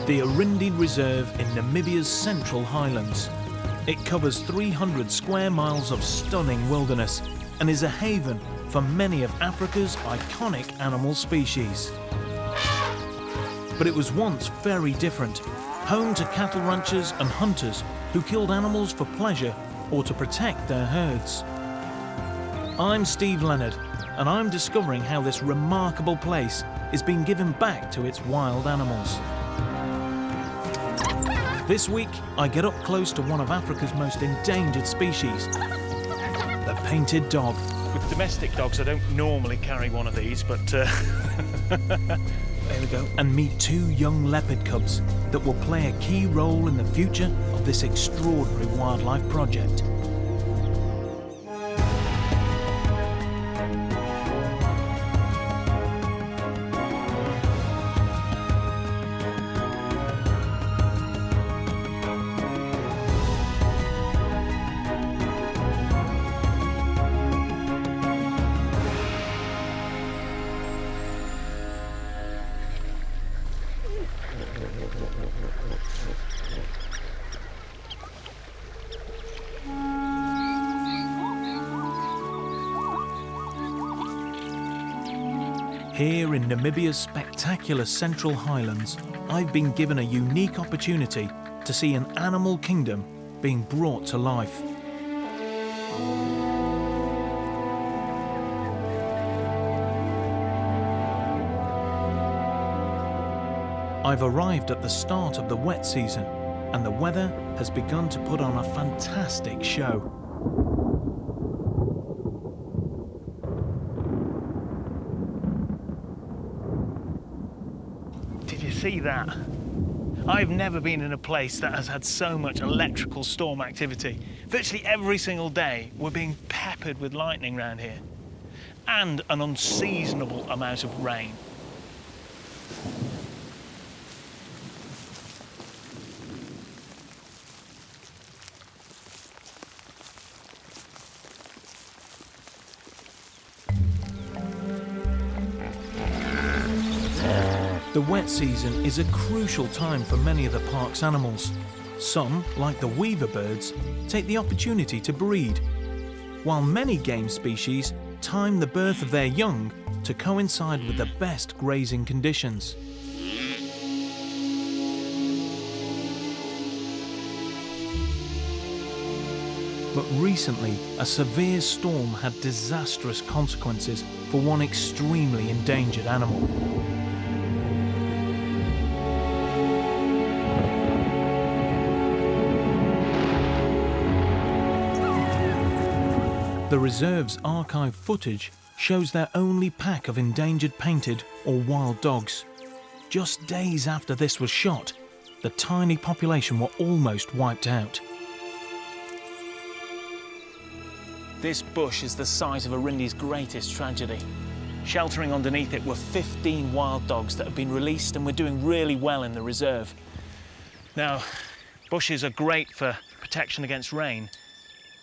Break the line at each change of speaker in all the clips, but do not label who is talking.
The Arindi Reserve in Namibia's central highlands. It covers 300 square miles of stunning wilderness and is a haven for many of Africa's iconic animal species. But it was once very different, home to cattle ranchers and hunters who killed animals for pleasure or to protect their herds. I'm Steve Leonard, and I'm discovering how this remarkable place is being given back to its wild animals. This week, I get up close to one of Africa's most endangered species, the painted dog.
With domestic dogs, I don't normally carry one of these, but there we go.
And meet two young leopard cubs that will play a key role in the future of this extraordinary wildlife project. Here in Namibia's spectacular Central Highlands, I've been given a unique opportunity to see an animal kingdom being brought to life. I've arrived at the start of the wet season, and the weather has begun to put on a fantastic show.
Did you see that? I've never been in a place that has had so much electrical storm activity. Virtually every single day, we're being peppered with lightning around here, and an unseasonable amount of rain.
The wet season is a crucial time for many of the park's animals. Some, like the weaver birds, take the opportunity to breed, while many game species time the birth of their young to coincide with the best grazing conditions. But recently, a severe storm had disastrous consequences for one extremely endangered animal. The reserve's archive footage shows their only pack of endangered painted or wild dogs. Just days after this was shot, the tiny population were almost wiped out.
This bush is the site of Arindi's greatest tragedy. Sheltering underneath it were 15 wild dogs that have been released and were doing really well in the reserve. Now, bushes are great for protection against rain,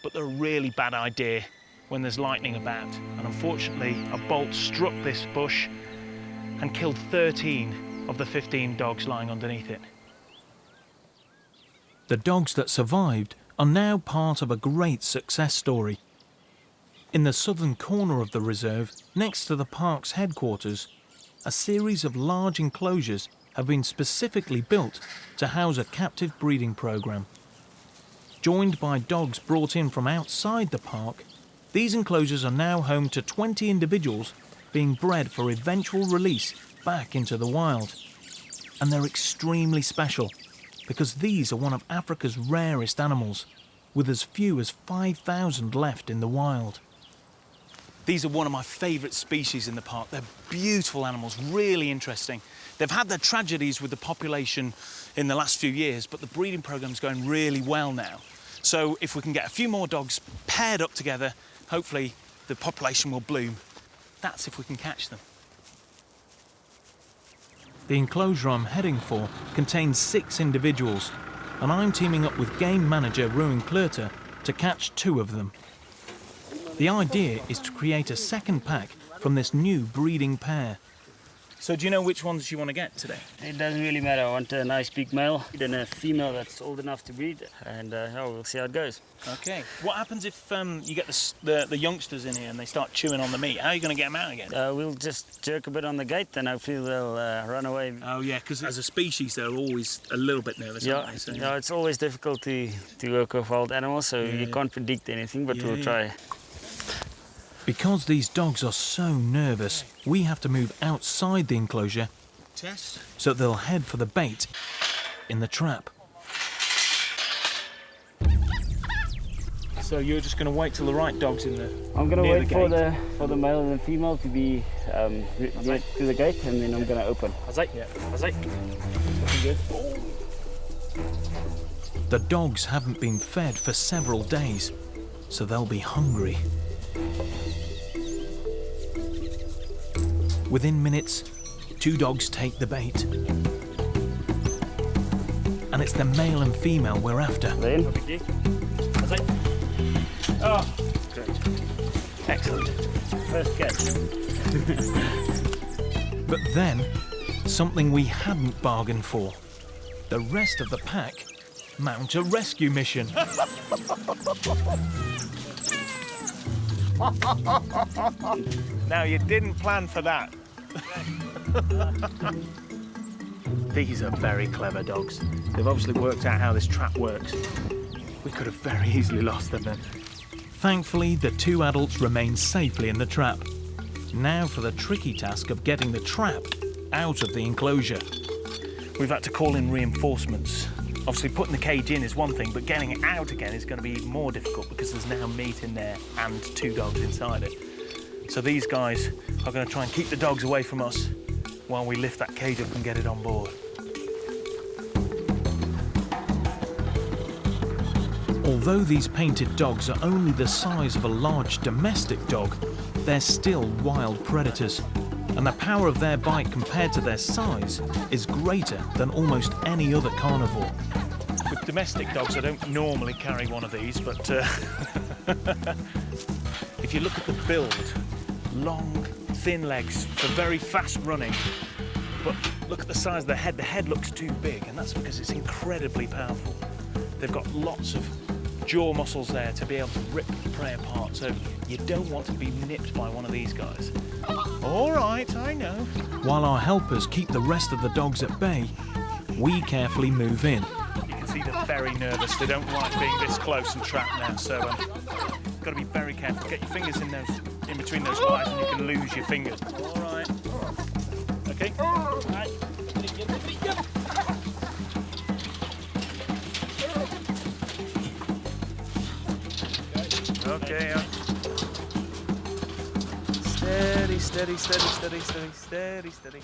but they're a really bad idea when there's lightning about. And unfortunately, a bolt struck this bush and killed 13 of the 15 dogs lying underneath it.
The dogs that survived are now part of a great success story. In the southern corner of the reserve, next to the park's headquarters, a series of large enclosures have been specifically built to house a captive breeding program. Joined by dogs brought in from outside the park, these enclosures are now home to 20 individuals being bred for eventual release back into the wild. And they're extremely special because these are one of Africa's rarest animals, with as few as 5,000 left in the wild.
These are one of my favourite species in the park. They're beautiful animals, really interesting. They've had their tragedies with the population in the last few years, but the breeding programme's going really well now. So if we can get a few more dogs paired up together, hopefully the population will bloom. That's if we can catch them.
The enclosure I'm heading for contains 6 individuals, and I'm teaming up with game manager Ruin Klurter to catch 2 of them. The idea is to create a second pack from this new breeding pair.
So do you know which ones you want to get today?
It doesn't really matter. I want a nice big male, then a female that's old enough to breed, and we'll see how it goes.
Okay. What happens if you get the youngsters in here and they start chewing on the meat? How are you going to get them out again?
We'll just jerk a bit on the gate, and hopefully they'll run away.
Oh yeah, because as a species they're always a little bit nervous, aren't they? So,
yeah, it's always difficult to work with wild animals, so you can't predict anything, but we'll try.
Because these dogs are so nervous, we have to move outside the enclosure so they'll head for the bait in the trap.
So you're just going to wait till the right dog's in the
I'm going to
near
wait
the
for
gate?
the male and the female to be near to the gate, and then I'm going to open.
Looking good.
The dogs haven't been fed for several days, so they'll be hungry. Within minutes, 2 dogs take the bait. And it's the male and female we're after.
Then.
Oh, great. Excellent.
First catch.
But then, something we hadn't bargained for. The rest of the pack mount a rescue mission.
Now you didn't plan for that. These are very clever dogs. They've obviously worked out how this trap works. We could have very easily lost them then.
Thankfully, the 2 adults remain safely in the trap. Now for the tricky task of getting the trap out of the enclosure.
We've had to call in reinforcements. Obviously putting the cage in is one thing, but getting it out again is going to be even more difficult because there's now meat in there and 2 dogs inside it. So these guys are going to try and keep the dogs away from us while we lift that cage up and get it on board.
Although these painted dogs are only the size of a large domestic dog, they're still wild predators. And the power of their bite compared to their size is greater than almost any other carnivore.
With domestic dogs, I don't normally carry one of these, but if you look at the build, long, thin legs for very fast running, but look at the size of the head looks too big, and that's because it's incredibly powerful. They've got lots of jaw muscles there to be able to rip the prey apart, so you don't want to be nipped by one of these guys. All right, I know.
While our helpers keep the rest of the dogs at bay, we carefully move in.
You can see they're very nervous. They don't like being this close and trapped now, so got to be very careful. Get your fingers in between those wires and you can lose your fingers. All right. Okay. All right. Okay. Steady, steady, steady, steady, steady, steady, steady.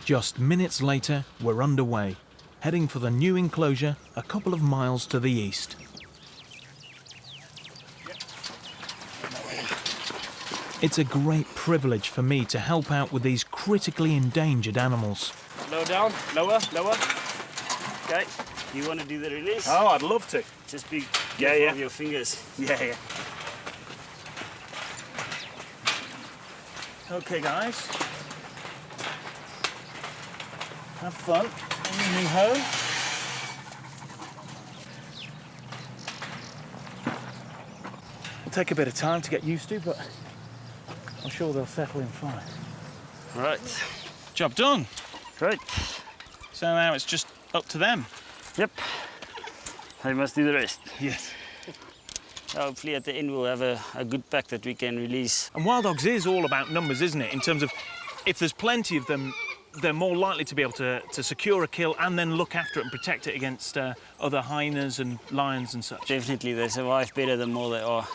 Just minutes later, we're underway, heading for the new enclosure a couple of miles to the east. It's a great privilege for me to help out with these critically endangered animals.
Lower down, lower. Okay. You want to do the release?
Oh, I'd love to.
Just be
Yeah,
careful
yeah.
with your fingers.
Yeah. Okay, guys. Have fun on your new home. It'll take a bit of time to get used to, but I'm sure they'll settle in fine.
All right.
Job done.
Great.
So now it's just up to them.
Yep. I must do the rest.
Yes.
Hopefully at the end we'll have a good pack that we can release.
And wild dogs is all about numbers, isn't it? In terms of if there's plenty of them, they're more likely to be able to secure a kill and then look after it and protect it against other hyenas and lions and such.
Definitely, they survive better the more they are.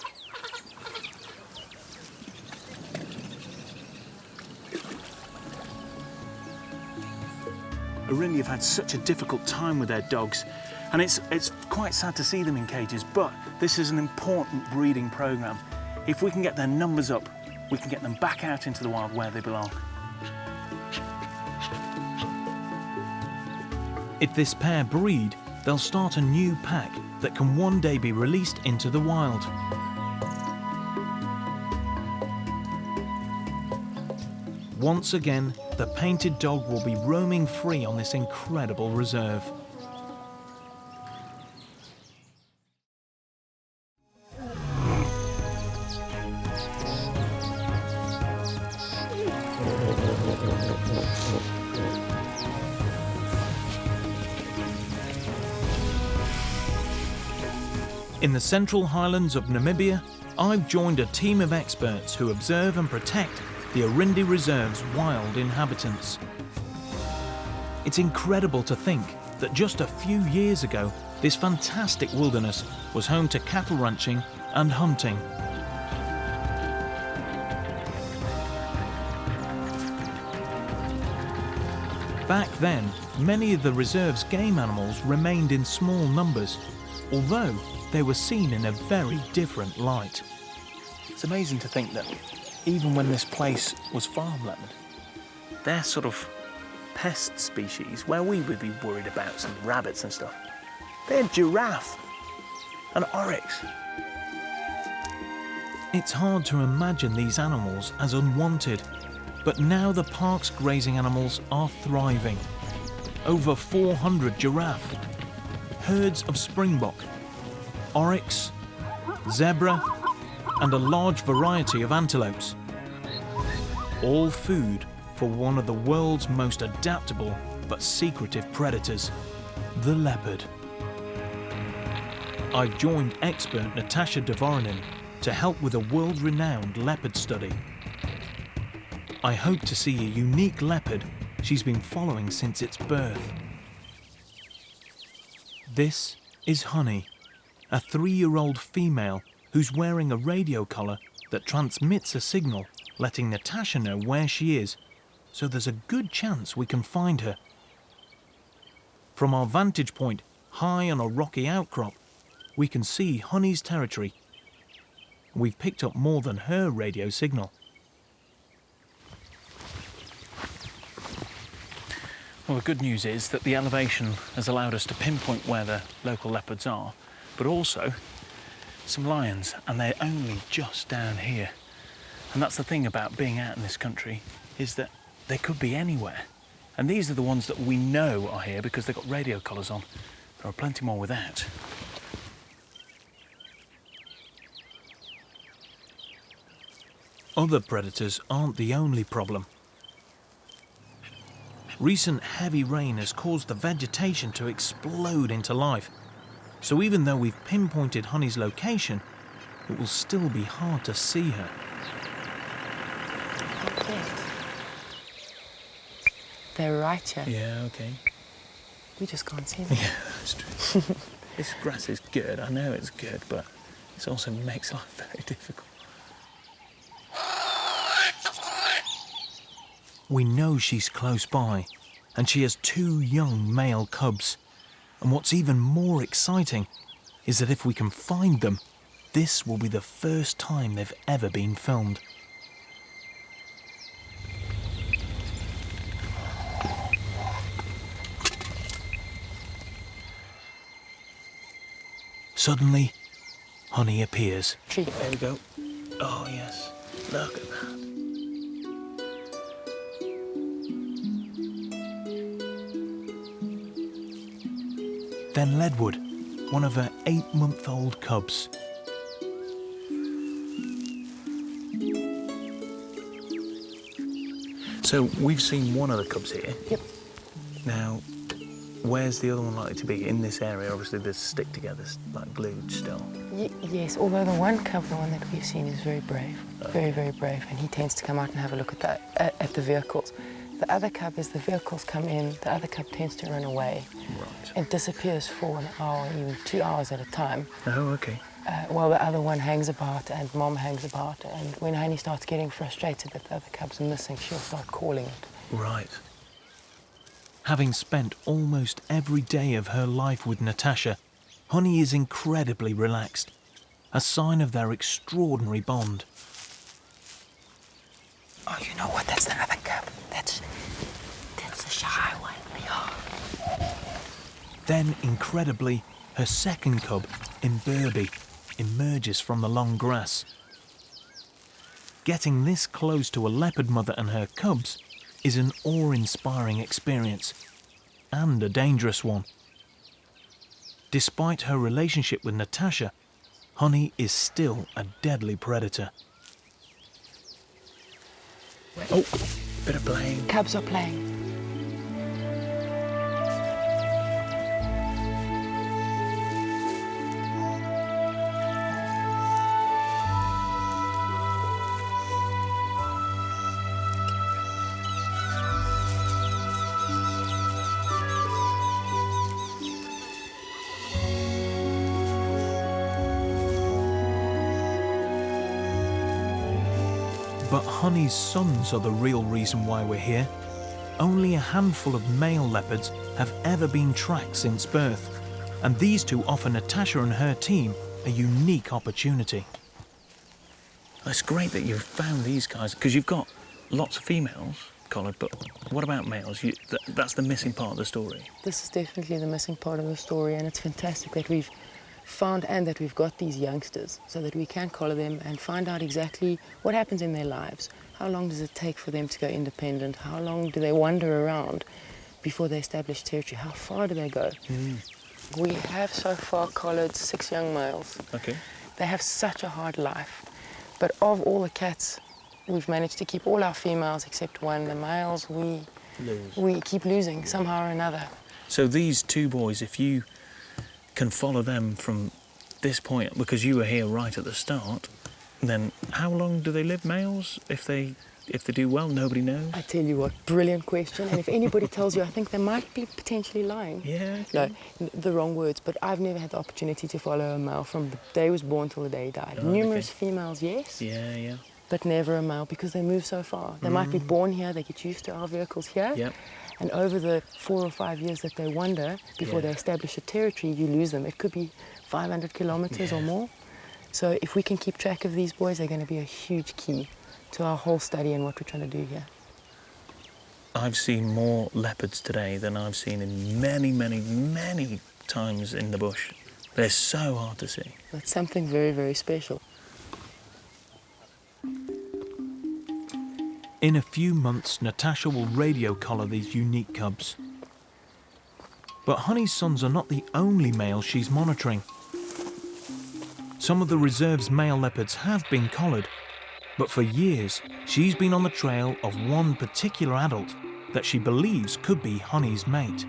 Arindi have had such a difficult time with their dogs, and it's quite sad to see them in cages, but this is an important breeding programme. If we can get their numbers up, we can get them back out into the wild where they belong.
If this pair breed, they'll start a new pack that can one day be released into the wild. Once again, the painted dog will be roaming free on this incredible reserve. In the Central Highlands of Namibia, I've joined a team of experts who observe and protect the Arindi Reserve's wild inhabitants. It's incredible to think that just a few years ago, this fantastic wilderness was home to cattle ranching and hunting. Back then, many of the reserve's game animals remained in small numbers, although they were seen in a very different light.
It's amazing to think that even when this place was farmland, they're sort of pest species where we would be worried about some rabbits and stuff. They're giraffe and oryx.
It's hard to imagine these animals as unwanted, but now the park's grazing animals are thriving. Over 400 giraffe, herds of springbok, oryx, zebra, and a large variety of antelopes. All food for one of the world's most adaptable but secretive predators, the leopard. I've joined expert Natasha Dvorinin to help with a world-renowned leopard study. I hope to see a unique leopard she's been following since its birth. This is Honey, a 3-year-old female who's wearing a radio collar that transmits a signal, letting Natasha know where she is, so there's a good chance we can find her. From our vantage point, high on a rocky outcrop, we can see Honey's territory. We've picked up more than her radio signal.
Well, the good news is that the elevation has allowed us to pinpoint where the local leopards are, but also some lions, and they're only just down here. And that's the thing about being out in this country, is that they could be anywhere. And these are the ones that we know are here because they've got radio collars on. There are plenty more without.
Other predators aren't the only problem. Recent heavy rain has caused the vegetation to explode into life. So even though we've pinpointed Honey's location, it will still be hard to see her.
Okay. They're right here.
Yeah, okay.
We just can't see them.
Yeah, that's true. This grass is good, I know it's good, but it also makes life very difficult.
We know she's close by, and she has 2 young male cubs. And what's even more exciting is that if we can find them, this will be the first time they've ever been filmed. Suddenly, Honey appears.
Tree.
There we go. Oh, yes. Look at that.
Then Ledwood, one of her 8-month-old cubs.
So we've seen one of the cubs here.
Yep.
Now, where's the other one likely to be? In this area, obviously they're stick together, like glued still.
Yes, although the one cub, the one that we've seen, is very brave. Very, very brave, and he tends to come out and have a look at the vehicles. The other cub, as the vehicles come in, the other cub tends to run away.
Right.
And disappears for 1 hour, even 2 hours at a time.
Oh, okay.
While the other one hangs about and Mom hangs about. And when Honey starts getting frustrated that the other cubs are missing, she'll start calling it.
Right.
Having spent almost every day of her life with Natasha, Honey is incredibly relaxed, a sign of their extraordinary bond.
Oh, you know what? That's the other cub. That's the shy one. Yeah.
Then, incredibly, her second cub, Imberbe, emerges from the long grass. Getting this close to a leopard mother and her cubs is an awe-inspiring experience and a dangerous one. Despite her relationship with Natasha, Honey is still a deadly predator.
Oh, bit of playing.
Cubs are playing.
But Honey's sons are the real reason why we're here. Only a handful of male leopards have ever been tracked since birth, and these two offer Natasha and her team a unique opportunity.
It's great that you've found these guys, because you've got lots of females collared, but what about males? That's the missing part of the story.
This is definitely the missing part of the story, and it's fantastic that we've found and that we've got these youngsters so that we can collar them and find out exactly what happens in their lives. How long does it take for them to go independent? How long do they wander around before they establish territory? How far do they go? We have so far collared 6 young males.
Okay.
They have such a hard life. But of all the cats, we've managed to keep all our females except one. The males, we keep losing somehow or another.
So these 2 boys, if you can follow them from this point, because you were here right at the start, then how long do they live, males? If they do well, nobody knows.
I tell you what, brilliant question. And if anybody tells you, I think they might be potentially lying.
Yeah.
No, the wrong words. But I've never had the opportunity to follow a male from the day he was born till the day he died.
Oh,
Numerous
okay.
females, yes.
Yeah.
But never a male because they move so far. They might be born here, they get used to our vehicles here.
Yep.
And over the 4 or 5 years that they wander before they establish a territory, you lose them. It could be 500 kilometers or more. So if we can keep track of these boys, they're going to be a huge key to our whole study and what we're trying to do here.
I've seen more leopards today than I've seen in many times in the bush. They're so hard to see.
That's something very, very special.
In a few months, Natasha will radio collar these unique cubs. But Honey's sons are not the only males she's monitoring. Some of the reserve's male leopards have been collared, but for years she's been on the trail of one particular adult that she believes could be Honey's mate.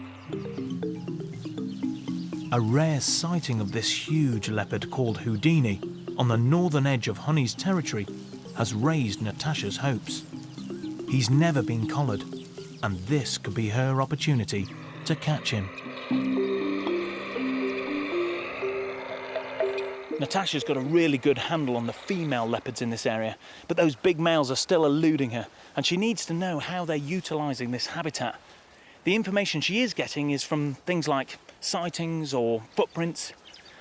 A rare sighting of this huge leopard called Houdini on the northern edge of Honey's territory has raised Natasha's hopes. He's never been collared, and this could be her opportunity to catch him.
Natasha's got a really good handle on the female leopards in this area, but those big males are still eluding her, and she needs to know how they're utilising this habitat. The information she is getting is from things like sightings or footprints,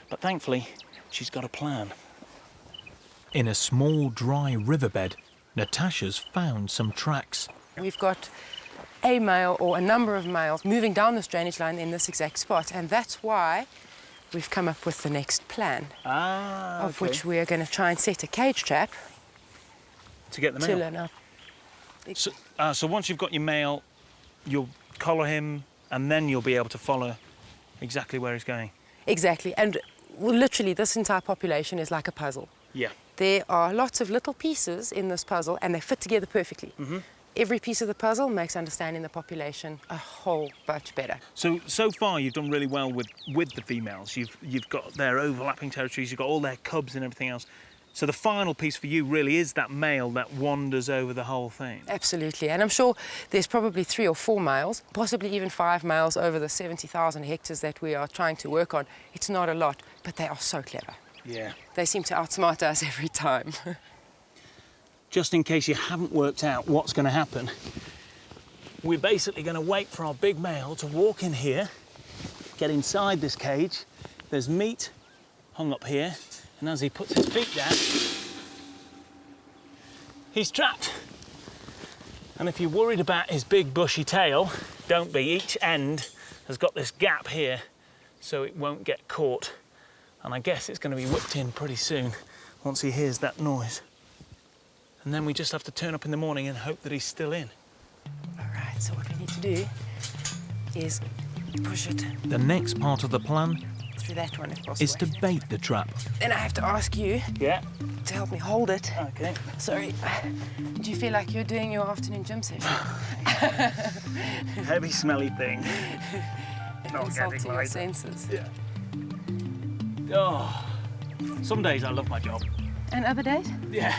but thankfully, she's got a plan.
In a small, dry riverbed, Natasha's found some tracks.
We've got a male or a number of males moving down this drainage line in this exact spot, and that's why we've come up with the next plan, of which we are going to try and set a cage trap
to get the
to
male.
learn out.
So once you've got your male, you'll collar him, and then you'll be able to follow exactly where he's going.
Exactly, and literally this entire population is like a puzzle.
Yeah.
There are lots of little pieces in this puzzle, and they fit together perfectly. Every piece of the puzzle makes understanding the population a whole bunch better.
So far you've done really well with the females. You've got their overlapping territories, you've got all their cubs and everything else. So the final piece for you really is that male that wanders over the whole thing.
Absolutely, and I'm sure there's probably 3 or 4 males, possibly even 5 males over the 70,000 hectares that we are trying to work on. It's not a lot, but they are so clever.
Yeah.
They seem to outsmart us every time.
Just in case you haven't worked out what's going to happen, we're basically going to wait for our big male to walk in here, get inside this cage. There's meat hung up here, and as he puts his feet down, he's trapped. And if you're worried about his big bushy tail, don't be. Each end has got this gap here, so it won't get caught. And I guess it's going to be whipped in pretty soon once he hears that noise. And then we just have to turn up in the morning and hope that he's still in.
All So what we need to do is push it
The next part of the plan
through that one if possible.
is to bait the trap.
Then I have to ask you
Yeah.
to help me hold it.
Okay.
Sorry. Do you feel like you're doing your afternoon gym session?
Heavy, smelly thing.
An
Not
insult
getting
to your
lighter.
senses.
Yeah. Oh. Some days I love my job.
And other days?
Yeah.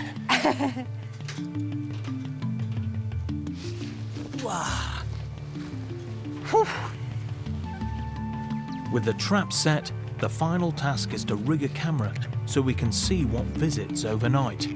Wow.
With the trap set, the final task is to rig a camera so we can see what visits overnight.